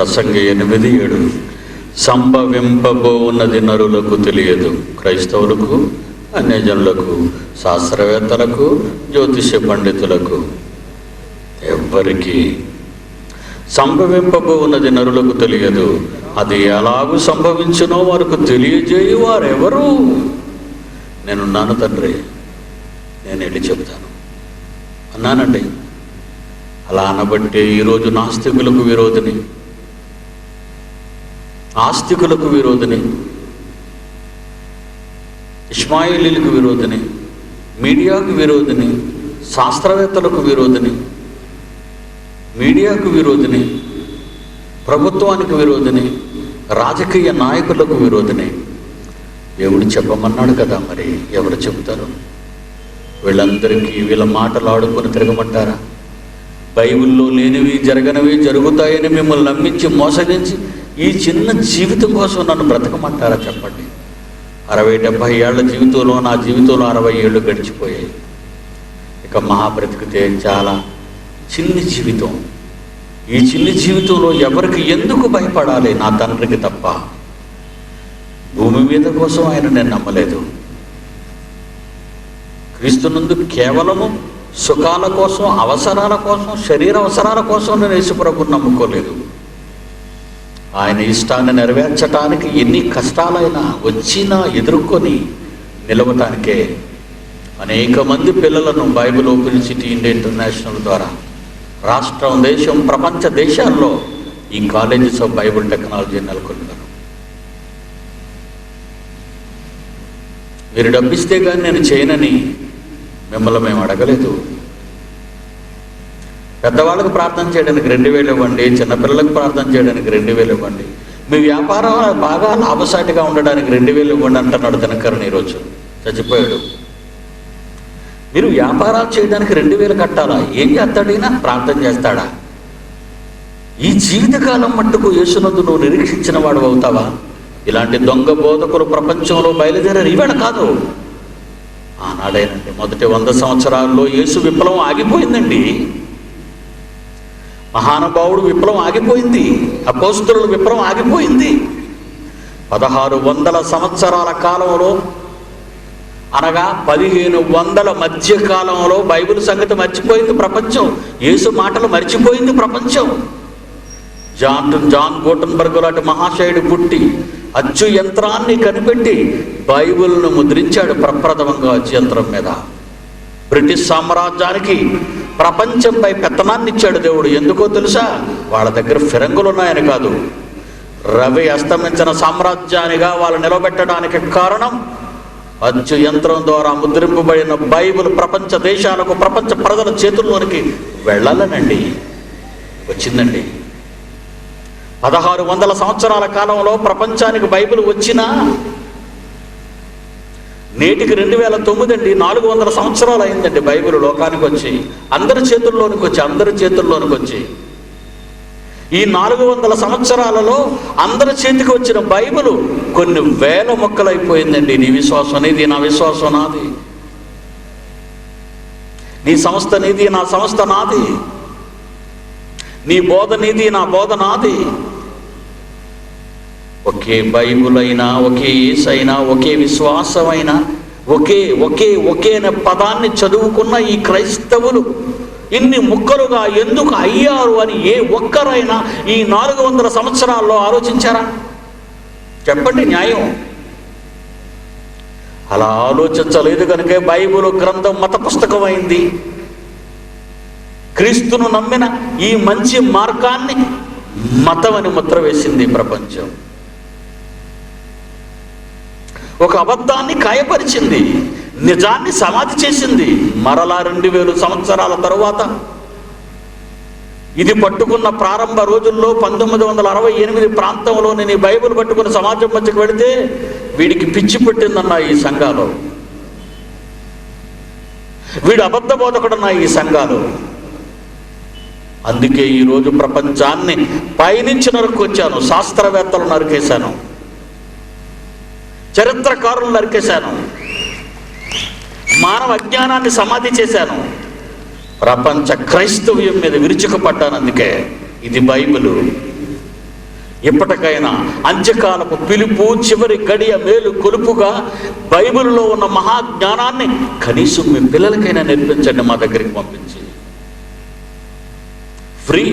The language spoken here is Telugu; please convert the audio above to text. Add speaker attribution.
Speaker 1: ప్రసంగి 8:7 సంభవింపబోన్నది నరులకు తెలియదు, క్రైస్తవులకు, అన్యజనులకు, శాస్త్రవేత్తలకు, జ్యోతిష్య పండితులకు, ఎవ్వరికి సంభవింపబోన్నది నరులకు తెలియదు. అది ఎలాగూ సంభవించునో వారికి తెలియజేయి వారెవరు? నేనున్నాను తండ్రి, నేను వెళ్ళి చెప్తాను అన్నానండి. అలా అనబట్టే ఈరోజు నాస్తికులకు విరోధిని, ఆస్తికులకు విరోధిని, ఇస్మాయిలీలకు విరోధిని, మీడియాకు విరోధిని, శాస్త్రవేత్తలకు విరోధిని, మీడియాకు విరోధిని, ప్రభుత్వానికి విరోధిని, రాజకీయ నాయకులకు విరోధిని దేవుడు చెప్పమన్నాడు కదా, మరి ఎవరు చెబుతారు? వీళ్ళందరికీ వీళ్ళ మాటలు ఆడుకొని తిరగమంటారా? బైబిల్లో లేనివి జరగనివి జరుగుతాయని మిమ్మల్ని నమ్మించి మోసగించి ఈ చిన్న జీవితం కోసం నన్ను బ్రతకమంటారా? చెప్పండి. 60-70 ఏళ్ల జీవితంలో నా జీవితంలో 60 ఏళ్ళు గడిచిపోయాయి. ఇక మహా బ్రతికితే చాలా చిన్ని జీవితం. ఈ చిన్ని జీవితంలో ఎవరికి ఎందుకు భయపడాలి? నా తండ్రికి తప్ప. భూమి మీద కోసం ఆయన నేను నమ్మలేదు. క్రీస్తునందు కేవలము సుఖాల కోసం, అవసరాల కోసం, శరీర అవసరాల కోసం నేను యేసుప్రభువుని నమ్ముకోలేదు. ఆయన ఇష్టాన్ని నెరవేర్చడానికి ఎన్ని కష్టాలైనా వచ్చినా ఎదుర్కొని నిలవటానికే అనేక మంది పిల్లలను Bible open city India international ద్వారా రాష్ట్రం, దేశం, ప్రపంచ దేశాల్లో ఈ కాలేజెస్ ఆఫ్ బైబిల్ టెక్నాలజీ నెలకొల్పారు. మీరు డబ్బిస్తే కానీ నేను చేయనని మిమ్మల్ని మేము అడగలేదు. పెద్దవాళ్ళకు ప్రార్థన చేయడానికి 2,000 ఇవ్వండి, చిన్నపిల్లలకు ప్రార్థన చేయడానికి 2,000 ఇవ్వండి, మీ వ్యాపారం బాగా లాభసాటిగా ఉండడానికి 2,000 ఇవ్వండి అంటున్నాడు దినకరన్. ఈరోజు చచ్చిపోయాడు. మీరు వ్యాపారాలు చేయడానికి 2,000 కట్టాలా? ఏం చేస్తాడైనా? ప్రార్థన చేస్తాడా? ఈ జీవితకాలం మట్టుకు యేసునందు నువ్వు నిరీక్షించిన వాడు అవుతావా? ఇలాంటి దొంగ బోధకులు ప్రపంచంలో బయలుదేరారు. ఈవేళ కాదు, ఆనాడేనండి. మొదటి 100 సంవత్సరాల్లో యేసు విప్లవం ఆగిపోయిందండి. మహానుభావుడు విప్లవం ఆగిపోయింది. అపోస్తలుల విప్లవం ఆగిపోయింది. 1600 సంవత్సరాల కాలంలో, అనగా 1500 మధ్య కాలంలో బైబిల్ సంగతి మర్చిపోయింది ప్రపంచం. యేసు మాటలు మర్చిపోయింది ప్రపంచం. జాన్ గూటన్బర్గ్ లాంటి మహాశయుడు పుట్టి అచ్చు యంత్రాన్ని కనిపెట్టి బైబిల్ను ముద్రించాడు ప్రప్రథమంగా అచ్చు యంత్రం మీద. బ్రిటిష్ సామ్రాజ్యానికి ప్రపంచంపై పెత్తనాన్ని ఇచ్చాడు దేవుడు. ఎందుకో తెలుసా? వాళ్ళ దగ్గర ఫిరంగులు ఉన్నాయని కాదు, రవి అస్తమించిన సామ్రాజ్యానిగా వాళ్ళు నిలబెట్టడానికి కారణం అచ్చు యంత్రం ద్వారా ముద్రింపబడిన బైబిల్ ప్రపంచ దేశాలకు, ప్రపంచ ప్రజల చేతుల్లోనికి వెళ్ళాలనండి వచ్చిందండి. 1600 సంవత్సరాల కాలంలో ప్రపంచానికి బైబిల్ వచ్చినా నేటికి 2009 అండి. 400 సంవత్సరాలు అయిందండి బైబిల్ లోకానికి వచ్చి, అందరి చేతుల్లోనికి వచ్చి. ఈ 400 సంవత్సరాలలో అందరి చేతికి వచ్చిన బైబిల్ కొన్ని వేల మొక్కలైపోయిందండి. నీ విశ్వాసం నీది, నా విశ్వాసం నాది. నీ సంస్థ నీది, నా సంస్థ నాది. నీ బోధ నీది, నా బోధ నాది. ఒకే బైబిల్ అయినా, ఒకే యేసైనా, ఒకే విశ్వాసమైనా, ఒకే అనే పదాన్ని చదువుకున్న ఈ క్రైస్తవులు ఇన్ని ముక్కలుగా ఎందుకు అయ్యారు అని ఏ ఒక్కరైనా ఈ 400 సంవత్సరాల్లో ఆలోచించారా? చెప్పండి న్యాయం. అలా ఆలోచించలేదు కనుక బైబిల్ గ్రంథం మత పుస్తకం అయింది. క్రీస్తును నమ్మిన ఈ మంచి మార్గాన్ని మతం అని ముద్ర వేసింది ప్రపంచం. ఒక అబద్ధాన్ని ఖాయపరిచింది, నిజాన్ని సమాధి చేసింది. మరలా 2000 సంవత్సరాల తరువాత ఇది పట్టుకున్న ప్రారంభ రోజుల్లో 1968 ప్రాంతంలో నేను ఈ బైబిల్ పట్టుకుని సమాజం మధ్యకు వెళితే వీడికి పిచ్చి పట్టిందన్న ఈ సంఘాలు, వీడు అబద్ధ బోధకుడన్న ఈ సంఘాలు. అందుకే ఈరోజు ప్రపంచాన్ని పైనుంచి నరుక్కొచ్చాను. శాస్త్రవేత్తలు నరికేశాను, చరిత్రకారులు నరికేశాను, మానవ అజ్ఞానాన్ని సమాధి చేశాను. ప్రపంచ క్రైస్తవ్యం మీద విరుచుకుపడ్డాను. అందుకే ఇది బైబిలు. ఎప్పటికైనా అంత్యకాలపు పిలుపు, చివరి గడియ మేలు కొలుపుగా బైబిల్లో ఉన్న మహాజ్ఞానాన్ని కనీసం మీ పిల్లలకైనా నేర్పించండి, మా దగ్గరికి పంపించి. ఫ్రీ